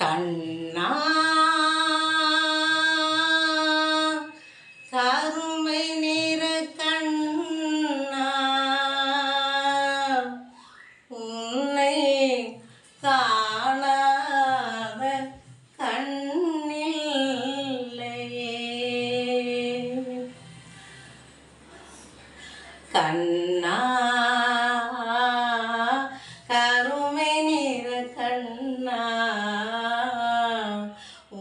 கண்ணா கருமை நிற கண்ணா உன்னை காணாத கண்ணில்லையே கண்ணா கருமை நிற கண்ணா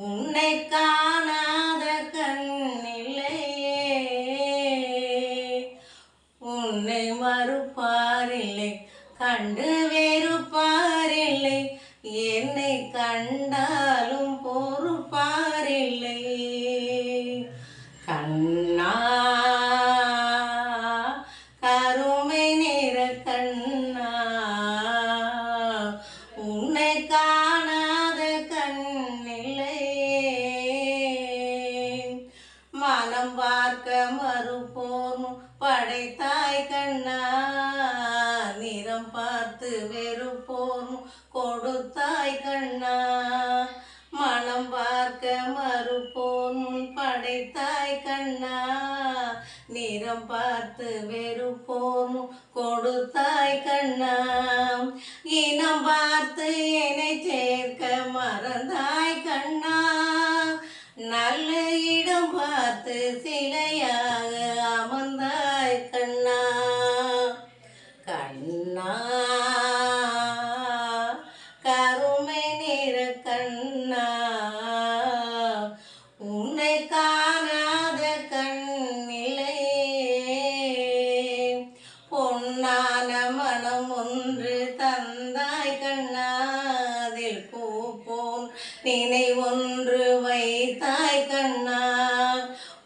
உன்னை காணாத கண்ணில்லையே உன்னை மறுப்பாரில்லை கண்டு வெறுப்பாரில்லை என்னை கண்டாலும் பொறுப்பாரில்லை கண்ணா கருமை நிற கண்ணா உன்னை காணாத கண்ணில்லையே மனம் பார்க்க மறுப்போர் படைத்தாய் கண்ணா நிறம் பார்த்து வெறுப்போர் கொடுத்தாய் கண்ணா மனம் பார்க்க மறுப்போர் படைத்தாய் கண்ணா நிறம் பார்த்து வெறுப்போர் கொடுத்தாய் கண்ணா இனம் பார்த்து என்னை சேர்க்க மறந்தாய் கண்ணா நல்ல இடம் பார்த்து சிலையாக அமர்ந்தாய் கண்ணா கண்ணா கருமை நிற கண்ணா உன்னை காணாத கண்ணில்லையே பொன்னான மனம் ஒன்று தந்தாய் கண்ணா அதில் பூ போன் நினைவொன்று வைத்தாய் கண்ணா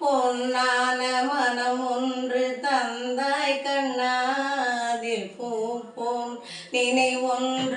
பொன்னான மனம் ஒன்று தந்தாய் கண்ணா அதில் பூ போன் நினைவொன்று